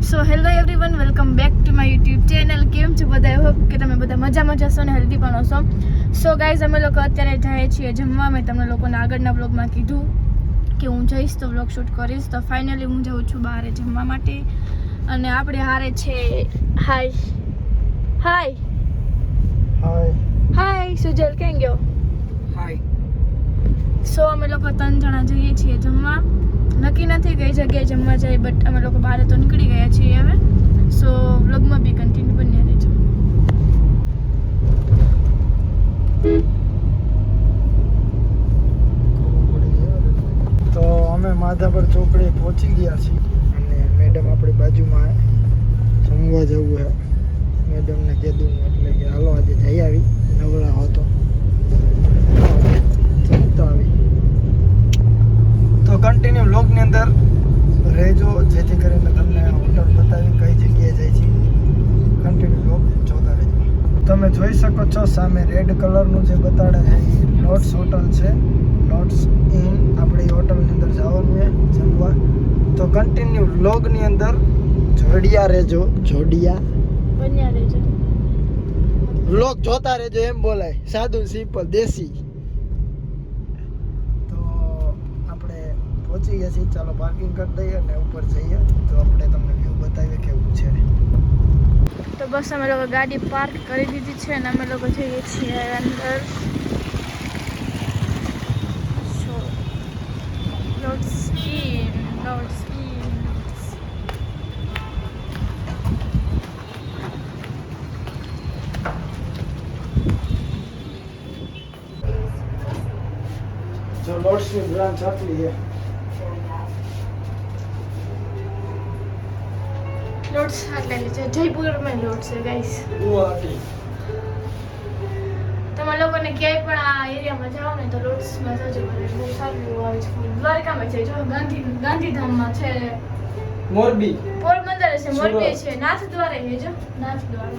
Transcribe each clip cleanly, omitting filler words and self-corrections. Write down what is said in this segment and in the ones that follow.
So hello everyone, welcome back to my YouTube channel. કેમ છો બધા? હોપ કે તમે બધા મજામાં જશો ને હેલ્ધી પણ હશો. સો ગાઈઝ, અમે લોકો અત્યારે જઈએ છીએ જમવા. મેં તમને લોકોને આગળના બ્લોગમાં કીધું કે હું જઈશ તો બ્લોગ શૂટ કરીશ. તો ફાઇનલી હું જાઉં છું બહાર જમવા માટે. અને આપણે હારે છે હાય સુજલ, કેમ ગયો? સો અમે લોકો 3 જણા જઈએ છીએ જમવા. નક્કી નથી કઈ જગ્યાએ જમવા જાય, બટ અમે લોકો બહાર તો નીકળી ગયા છીએ હવે. સો વ્લોગમાં બી કન્ટિન્યુ બન્યા રહેજો. તો અમે માધાપર ચોકડી પહોંચી ગયા છીએ અને મેડમ આપણી બાજુમાં જમવા જવું છે. મેડમને કીધું એટલે કે હાલો આજે જઈ આવી, નવરા હતો તો આવી. તો કન્ટિન્યુ વ્લોગની અંદર રહેજો, જેથી કરીને તમને હોટલ બતાવી કઈ જગ્યાએ જાય છે. કન્ટિન્યુ વ્લોગ જોતા રહેજો. તમે જોઈ શકો છો સામે રેડ કલરનું જે બતાડે છે એ નોટ્સ હોટલ છે. નોટ્સ ઇન આપણે એ હોટલની અંદર જવાનું છે જમવા. તો કન્ટિન્યુ વ્લોગની અંદર જોડિયા રહેજો, બન્યા રહેજો. વ્લોગ જોતા રહેજો એમ બોલાય, સાદું સિમ્પલ દેશી. તો આપણે પહોંચી ગયા છીએ, ચાલો પાર્કિંગ કરી દઈએ અને ઉપર જઈએ તો આપણે તમને વ્યૂ બતાવીએ કેવું છે. તો બસ અમે લોકો ગાડી પાર્ક કરી દીધી છે અને અમે લોકો જઈએ છીએ અંદર. સો લોટ્સ ઇન. જો લોટ્સની બ્રાન્ચ આટલી છે. લોટ્સ આટલેલી છે, જયપુરમાં લોટ્સ છે ગાઈસ. ગુવાહાટી તમે લોકોને ક્યાંય પણ આ એરિયામાં જાઓ ને તો લોટ્સમાં જજો, બહુ સારું એવું આવે છે. દ્વારકામાં છે, જો ગાંધીધામમાં છે, મોરબી, પોરબંદર છે, મોરબી સુરત છે, નાથ દ્વારે છે, જો નાથ દ્વારે.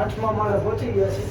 8મા માળે પહોંચી ગયા છે.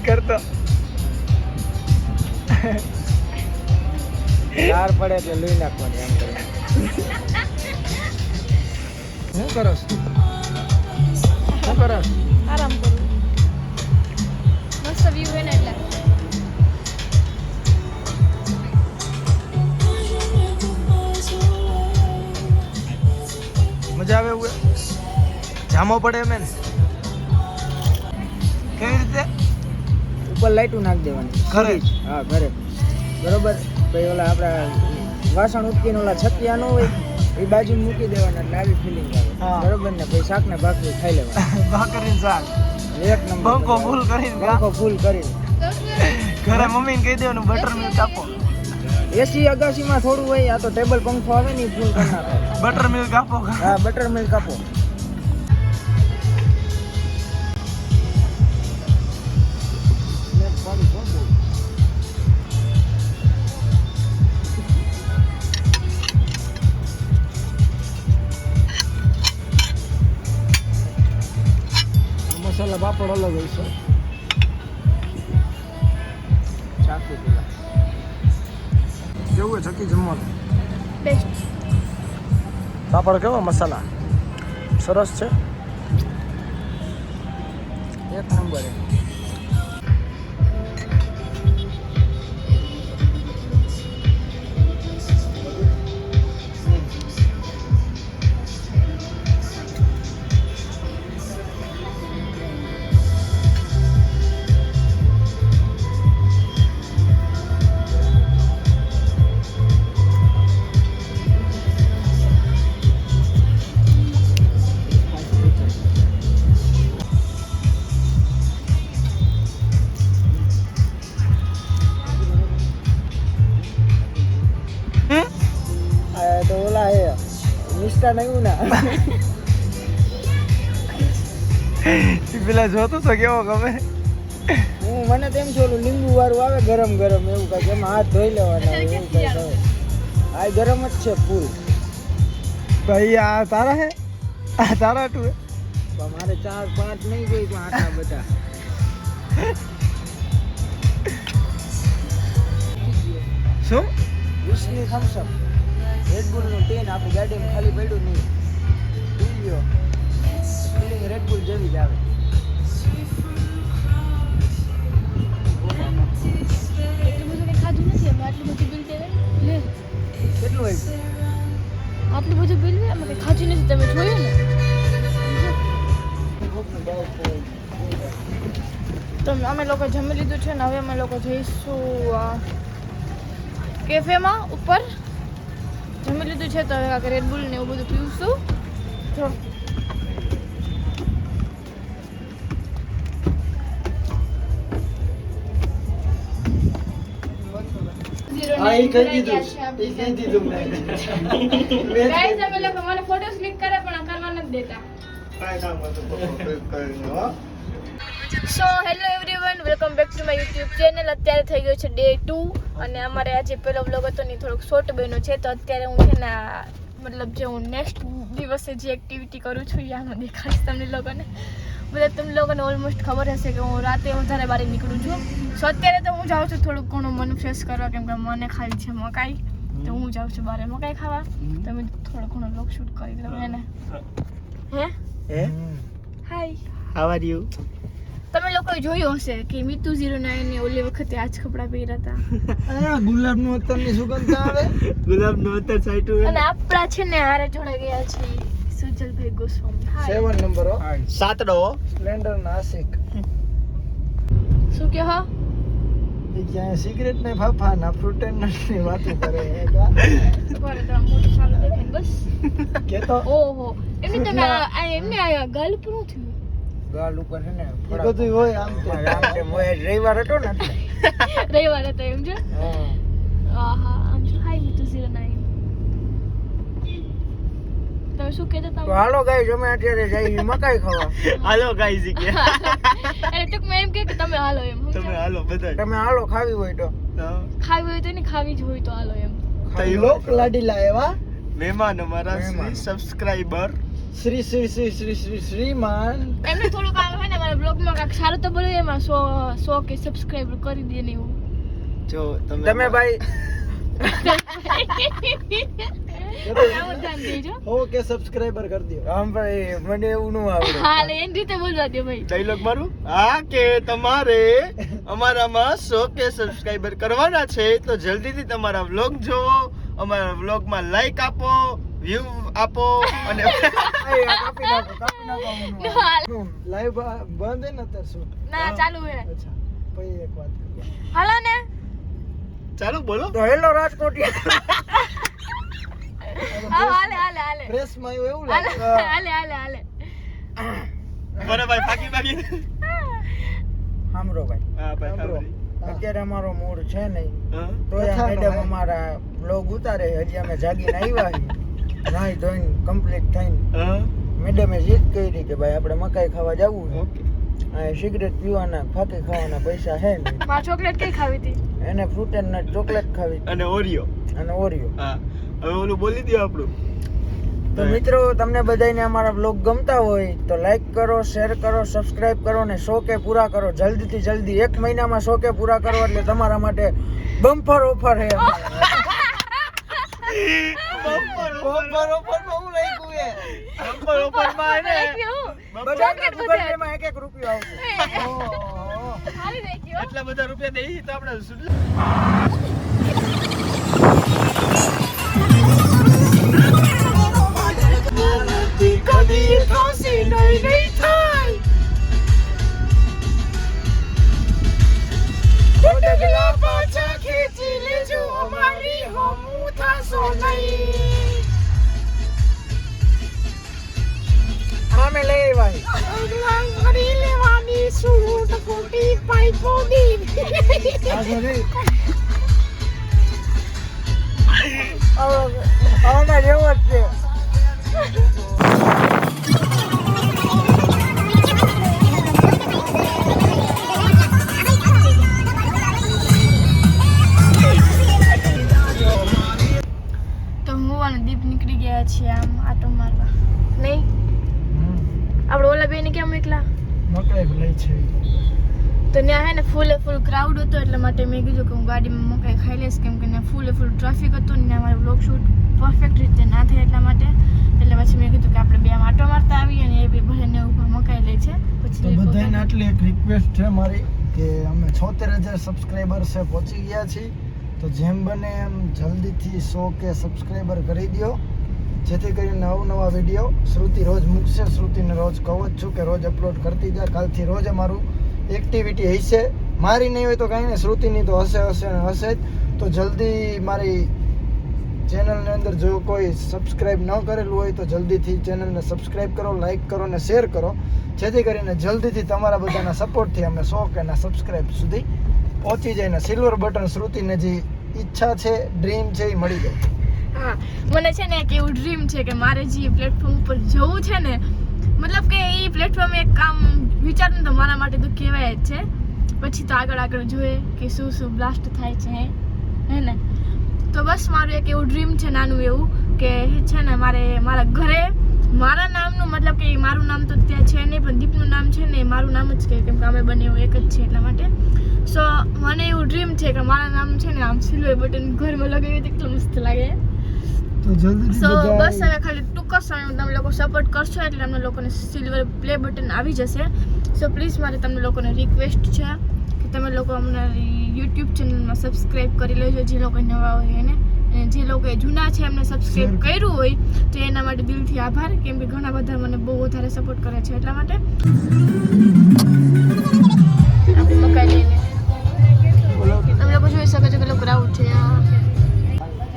કરતો યાર પડે એટલે લઈ નાખવાની એમ કરે. શું કરસ? આરામ કરું. મસ્ત વ્યૂ હોય ને એટલે. મજા આવે એવું? જામો પડે એમ ને? કેવી રીતે? ઉપર લાઈટું નાખી દેવાની ઘરે? હા, ઘરે. બરોબર. પછી ઓલા આપણા વાસણ ઉટકીને ઓલા છતિયા ન હોય એ બાજુ મૂકી દેવાના એટલે આવી ફિલિંગ આવે. હા. બરોબર ને? પછી શાક ને ભાખરી ખાઈ લેવાની. ભાખરીને શાક એક નંબર. બંકો ફૂલ કરીને બંકો ફૂલ કરીને ઘરે મમ્મીને કહી દેવાનું બટર મિલ્ક આપો. એસી અગાસીમાં થોડું હોય, આ તો ટેબલ પંખો આવે ને ફૂલ કરી નાખે. બટર મિલ્ક આપો. હા, બટર મિલ્ક આપો. મસાલા પાપડ અલગ હોય છે. ચાકુ પેલા કેવું હોય છકી જમવાનું? બેસ્ટ. પાપડ કેવો? મસાલા સરસ છે, એક નંબર. નુકસાન આવ્યું ના પેલા જોતો તો કેવો ગમે હું મને તેમ છું ઓલું લીંબુ વાળું આવે ગરમ ગરમ એવું કાંઈક એમાં હાથ ધોઈ લેવાના હોય એવું કાંઈક આવે આ ગરમ જ છે ફૂલ ભાઈ આ તારા હે આ તારા ટુ હે પણ મારે 4-5 નહીં જોઈ પણ આટલા બધા શું 20ની થમ્સઅપ રેડબુલનું ટીન આપણી ગાડીમાં ખાલી પડ્યું નહીં પી લ્યો ફિલિંગ રેડબુલ જેવી જ આવે એટલું બધું કંઈ ખાધું નથી અમે આટલું બધું બિલ દેવાય લે કેટલું આવ્યું આટલું બધું બિલ અમે કંઈ ખાધું નથી તમે જોયું ને તો અમે લોકો જમી લીધું છે ને હવે અમે લોકો જઈશું કેફેમાં ઉપર જમી લીધું છે તો હવે રેડબુલ ને એવું બધું પીવશું જો હા એ કહી દીધું ગાઈસ અમે લોકો મને ફોટોસ ક્લિક કરે પણ કરવા નથી દેતા so hello everyone welcome back to my YouTube channel અત્યારે થઈ ગયો છે ડે 2 અને અમારે આજે પહેલો વ્લોગ હતો ને થોડોક શોર્ટ બન્યો છે તો અત્યારે હું છે ને મતલબ જે હું નેક્સ્ટ દિવસે જે એક્ટિવિટી કરું છું એ આમાં દેખાડીશ તમને લોકોને બધા તમને લોકોને ઓલમોસ્ટ ખબર હશે કે હું રાતે વધારે બહાર નીકળું છું સો અત્યારે તો હું જાઉં છું થોડુંક ઘણું મન ફ્રેશ કરવા કેમ કે મને ખાલી છે મકાઈ તો હું જાઉં છું બહાર મકાઈ ખાવા તો મેં થોડો ઘણો વ્લોગ શૂટ કરી લઉં એને હે હાય હાઉ આર યુ તમે લોકોએ જોયું હશે કે મીતુ 09 ની ઓલી વખતે આજ કપડાં પહેર્યા હતા આ ગુલાબનું અત્તરની સુગંધ આવે ગુલાબનું અત્તર સાઈટું અને આપણા છે ને હારે જોડે ગયા છે સુજલભાઈ ગોસ્વામી 7 નંબર હો સાતડો સ્પ્લેન્ડર નાસિક શું કહો એ ક્યાં સિગરેટ ને ફાફા ના ફ્રૂટ એન્ડ નટ ની વાતો કરે બરાબર તો મોટું સારું દેખાય બસ કે તો ઓહો એમને તમે એમને આ ગલ પૂરું થયું ગાલ ઉપર છે ને એ બધું હોય આમ તેમ. રવિવાર હતો ને એટલે રવિવાર હતો એમ છે હા આહા આમ શું હાય મીતુ 09 તમે શું કહેતા તો હતા હાલો ગાઈસ અમે અત્યારે જઈએ મકાઈ ખાવા હાલો ગાઈઝ કે એટલે ટૂંકમાં એમ કે તમે હાલો એમ તમે સમજ્યા? હાલો બધા તમે હાલો ખાવી હોય તો ખાવી હોય તો નહીં ખાવી જ હોય તો હાલો એમ તઈ લોક લાડીલા એવા મહેમાન અમારા મહેમાન. સબસ્ક્રાઇબર શ્રી શ્રી શ્રી શ્રી શ્રી શ્રીમાન એમને થોડુંક આવે છે ને મારા બ્લોગમાં કાંઈક સારું તો બોલ્યું એમાં 100 કે સબસ્ક્રાઇબર કરી દે ને એવું જો તમે ભાઈ આવું ધ્યાન દેજો હો કે સબસ્ક્રાઇબર કરી દો આમ ભાઈ મને એવું ન આવડે હા એટલે એની રીતે બોલવા દે ભાઈ ડાયલોગ મારું આ કે તમારે અમારામાં 100 કે સબસ્ક્રાઇબર કરવાના છે તો જલ્દીથી તમારા વ્લોગ જોવો અમારા વ્લોગમાં લાઈક આપો વ્યૂ આપો અને કાપી નાખો હાલ. લાઈવ બંધ હે ને અત્યારે શું ના ચાલુ હે અચ્છા પછી એક વાત કરીએ. હાલો ને ચાલો બોલો તો હેલો રાજકોટિયા હા હાલે પ્રેસમાં આવ્યું એવું હાલે લાગે હાલે બરાબર ભાઈ ફાકી ફાકી સાંભળો ભાઈ હા ભાઈ સાંભળો. સાંભળી. અત્યારે અમારો મૂડ છે નહીં હા? તો કથાનો મેડમ હે. અમારા બ્લોગ ઉતારે હજી અમે જાગીને આવ્યા છીએ નાઈ ધોઈને કમ્પ્લીટ થઈને હા? મેડમે જીદ કરી કે ભાઈ આપણે મકાઈ ખાવા જવું છે ઓકે. આ સિગરેટ પીવાના ફાકી ખાવાના પૈસા હે નહીં માર ચોકલેટ કઈ ખાવી હતી એને ફ્રૂટ એન્ડ નટ ચોકલેટ ખાવી અને ઓરિયો અને ઓરિયો હા હવે ઓલું બોલી દો આપણું તો મિત્રો તમને બધાને અમારા બ્લોગ ગમતા હોય તો લાઈક કરો શેર કરો સબસ્ક્રાઇબ કરો ને 100 કે પૂરા કરો જલ્દીથી જલ્દી એક મહિનામાં 100 કે પૂરા કરો એટલે તમારા માટે બમ્પર ઓફર છે બરોબર હું લખ્યું હે બમ્પર ઓફરમાં ને બધાને ગૂગલ પે માં 1-1 રૂપિયો આવશે ઓહો. હાલી દેખ્યો એટલા બધા રૂપિયા દઈ તો આપણે શું કદી થશે નહીં થાય ડગલા પાછા ખેંચી લેજો અમારી હમું થાશો નહીં આમે લઈ ભાઈ અગલા ઘડી લેવાની સૂટ ફૂટી પાઇપો દી આ ઘરે આવના જેવો જ છે તો હું અને દીપ નીકળી ગયા છીએ આમ આટો મારવા નહીં આપણે ઓલા બેને કેમ એકલા મકાઈ લઈ છે તો ત્યાં હે ને ફૂલ ક્રાઉડ હતો એટલે માટે મેં કીધું કે હું ગાડીમાં મકાઈ ખાઈ લઈશ કેમ કે ત્યાં ફૂલ ટ્રાફિક હતું ને અમારું બ્લોગ શૂટ પરફેક્ટ રીતે ના થાય એટલા માટે એટલે પછી મેં કીધું કે આપણે બે આમ આટો મારતા આવીએ અને એ બે ભલે ઉપર મકાઈ લે છે તો પછી બધાને આટલી એક રિક્વેસ્ટ છે મારી કે અમે 76,000 સબસ્ક્રાઈબર છે પહોંચી ગયા છીએ તો જેમ બને એમ જલ્દીથી 100 કે સબસ્ક્રાઈબર કરી દો જેથી કરીને અવનવા વિડીયો શ્રુતિ રોજ મૂકશે શ્રુતિને રોજ કહું જ છું કે રોજ અપલોડ કરતી જાય કાલથી રોજ અમારું એક્ટિવિટી હશે મારી નહીં હોય તો કાંઈ નહીં શ્રુતિની તો હશે જ તો જલ્દી મારી ચેનલની અંદર જો કોઈ સબસ્ક્રાઈબ ન કરેલું હોય તો જલ્દીથી ચેનલને સબસ્ક્રાઈબ કરો લાઈક કરો અને શેર કરો જેથી કરીને જલ્દીથી તમારા બધાના સપોર્ટથી અમે 100 કે સબસ્ક્રાઈબ સુધી પહોંચી જાય ને સિલ્વર બટન શ્રુતિને જે ઈચ્છા છે ડ્રીમ છે એ મળી જાય હા મને છે ને એક એવું ડ્રીમ છે કે મારે જે પ્લેટફોર્મ ઉપર જવું છે ને મતલબ કે એ પ્લેટફોર્મ એક કામ વિચારું તો મારા માટે તો કહેવાય જ છે પછી તો આગળ જોઈએ કે શું બ્લાસ્ટ થાય છે હે ને તો બસ મારું એક એવું ડ્રીમ છે નાનું એવું કે છે ને મારે મારા ઘરે મારા નામનું મતલબ કે મારું નામ તો ત્યાં છે નહીં પણ દીપનું નામ છે ને મારું નામ જ કે કેમ કે અમે બંને એક જ છે એટલા માટે સો મને એવું ડ્રીમ છે કે મારા નામ છે ને આમ સિલ્વર બટન ઘરમાં લગાવી તો એટલું મસ્ત લાગે તો જલ્દીથી સો બધા બસ હવે ખાલી ટૂંક જ સમયમાં તમે લોકો સપોર્ટ કરશો એટલે અમને લોકોને સિલ્વર પ્લે બટન આવી જશે સો પ્લીઝ મારે તમને લોકોને રિક્વેસ્ટ છે કે તમે લોકો અમારી યુટ્યુબ ચેનલમાં સબસ્ક્રાઈબ કરી લેજો જે લોકો નવા હોય એને અને જે લોકો જૂના છે એમને સબસ્ક્રાઈબ કર્યું હોય તો એના માટે દિલથી આભાર કેમ કે ઘણા બધા મને બહુ વધારે સપોર્ટ કરે છે એટલા માટે આપણે મકાઈ લઈને તમે લોકો જોઈ શકો છો કે લોકો ક્રાઉડ છે યાર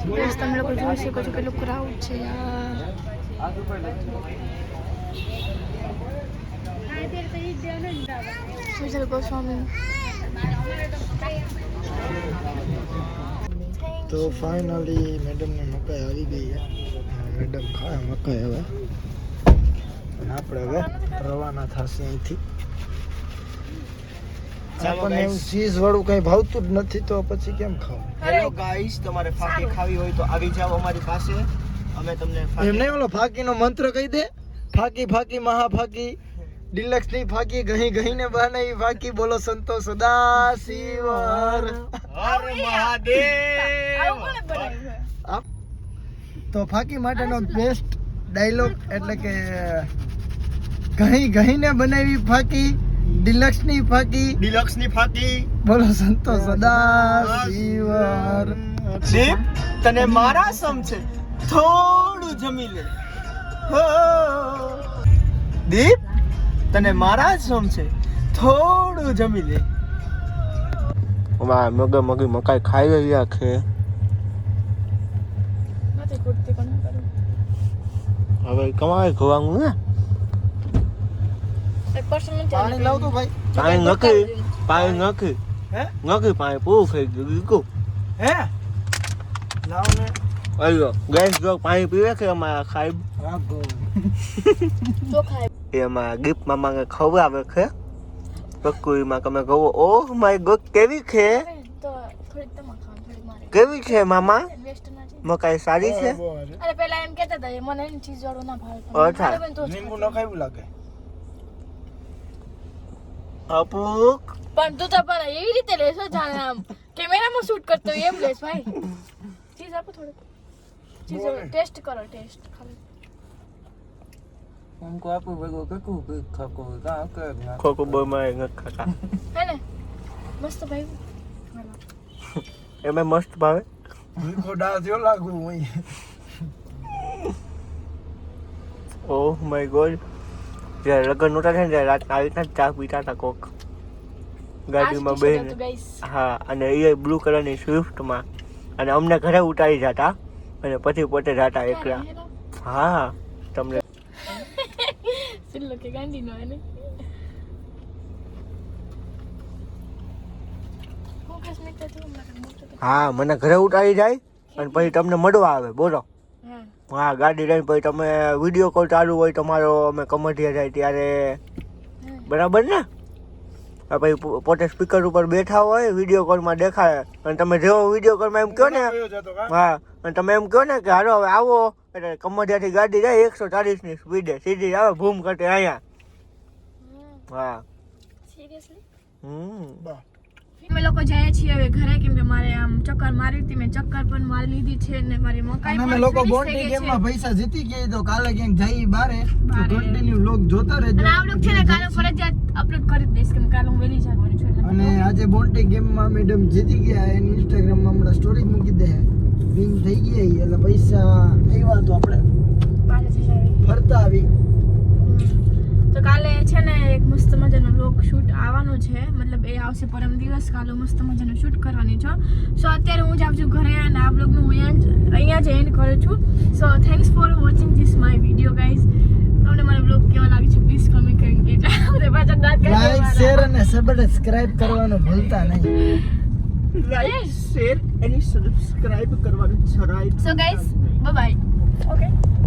બસ તમે લોકો જોઈ શકો છો કેટલું ક્રાઉડ છે યાર સુજલ ગોસ્વામી તો ફાઇનલી મેડમને મકાઈ આવી ગઈ છે મેડમ ખાય મકાઈ હવે અને આપણે હવે રવાના થશે અહીંથી આપણને એવું ચીઝ વાળું કઈ ભાવતું જ નથી તો પછી કેમ ખાવું હેલો ગાઈસ તમારે ફાકી ખાવી હોય તો આવી જાઓ અમારી પાસે અમે તમને એમ નહીં ઓલો ફાકીનો મંત્ર કહી દે ફાકી ફાકી મહાફાકી ડિલક્સ ની ફાકી ગહી ગહીને બનાવી ફાકી બોલો સંતો સદા શિવર હર મહાદેવ તો ફાકી માટેનો બેસ્ટ ડાયલોગ એટલે કે ગહી ગહીને બનાવી ફાકી ડિલક્સ ની ફાકી બોલો સંતો સદા શિવર દીપ તને મારા સમ છે થોડું જમી લે હો દીપ તને મારા સમ છે થોડું જમી લે મગી મકાઈ ખાઈ રહ્યા છે નથી કુર્તી કોણ કરું હવે કમાય ખવાનું ને એક પર્સન નથી પાણી લાવ તો ભાઈ પાણી નથી હે પાણી પૂરું થઈ ગયું દીકુ હે લાવ ને અયો ગેસ જો પાણી પીવે છે અમારા સાહેબ રાખો ચોખા એમાં ગિફ્ટ મામા ખવડાવે છે પક્કુમાં તમે કહો ઓહ માય ગોડ કેવી છે તો થોડી તમા ખાવા થોડી મારે કેવી છે મામા વેસ્ટ ના છે મકાઈ સારી છે અરે પેલા એમ કહેતા હતા મને એની ચીઝ વાળું ના ભાવે અચ્છા. લીંબુ ન ખાવું લાગે અપુક પણ તું તો પણ એવી રીતે લેશો જાણે આમ કેમેરામાં શૂટ કરતો હોય એમ લેશ ભાઈ ચીઝ આપો થોડું ચીઝ ટેસ્ટ કરો ટેસ્ટ ખાલી हमको आपको वो ककू खाको का कर ખોખું બહુ મારે નથી ખાતા હે ને મસ્ત ભાઈ એમાં મસ્ત ભાવે ભૂખો ડા થયો લાગુ હું ઓહ માય ગોડ જ્યારે લગ્ન નહોતા થાય ને ત્યારે રાતના આવી રીતના ચા પીતા હતા કોક ગાડીમાં બેહીને હા અને એ બ્લુ કલરની સ્વિફ્ટમાં અને અમને ઘરે ઉતારી જતા અને પછી પોતે જતા એકલા હા તમને સિલ્લો કે ગાંડી નો એને હું ખાસ નહીં કરતો હમણાં મોટો હા મને ઘરે ઉતારી જાય અને પછી તમને મળવા આવે બોલો હા હા ગાડી લઈને પછી તમે વિડીયો કોલ ચાલુ હોય તમારો અમે કમઢિયા જાય ત્યારે બરાબર ને હા પછી પોતે સ્પીકર ઉપર બેઠા હોય વિડીયો કોલમાં દેખાય અને તમે જેવો વિડીયો કોલમાં એમ કહો ને હા અને તમે એમ કહો ને કે હાલો હવે આવો એટલે કમઢિયાથી ગાડી જાય 140 ની સ્પીડે સીધી આવે ભૂમ કટે અહીંયા હા સિરિયસલી અમે લોકો જાય છીએ હવે ઘરે કેમ કે મારે આમ ચક્કર મારી હતી મેં ચક્કર પણ મારી લીધી છે ને મારી મકાઈ અને અમે પણ લોકો finish બોન્ડી થઈ ગઈ ગેમ માં છે. પૈસા જીતી ગયા તો કાલે ક્યાંક જઈ બારે તો બારે. કન્ટિન્યુ વ્લોગ જોતા રહેજો અને આ vlog છે ને કાલે ફરજિયાત અપલોડ કરી જ દઈશ કેમ કે કાલે હું વહેલી જાગવાની છું એટલે. અને આજે બોન્ટી ગેમ માં મેડમ જીતી ગયા એની ઇન્સ્ટાગ્રામ માં હમણાં સ્ટોરી મૂકી દે વિન થઈ ગયા ઈ. એટલે પૈસા આવ્યા તો આપણે બારે જઈ આવી. ફરતા આવી તો કાલે છે ને એક મસ્ત મજાનો વ્લોગ શૂટ આવવાનો છે મતલબ એ આવશે પરમ દિવસ કાલે મસ્ત મજાનો શૂટ કરવાની છું સો અત્યારે હું જાઉં છું ઘરે અને આ વ્લોગનું હું અહીંયા જ એન્ડ કરું છું સો thanks for watching this my video guys તમને મારો વ્લોગ કેવો લાગે છે પ્લીઝ કમેન્ટ કરીને કહેજો આપણે પાછા દાંત કાઢી લાઈક દેવાના. શેર અને સબસ્ક્રાઇબ કરવાનું ભૂલતા નહીં લાઈક શેર અને સબસ્ક્રાઇબ કરવાનું છરાય So guys, bye bye. Okay.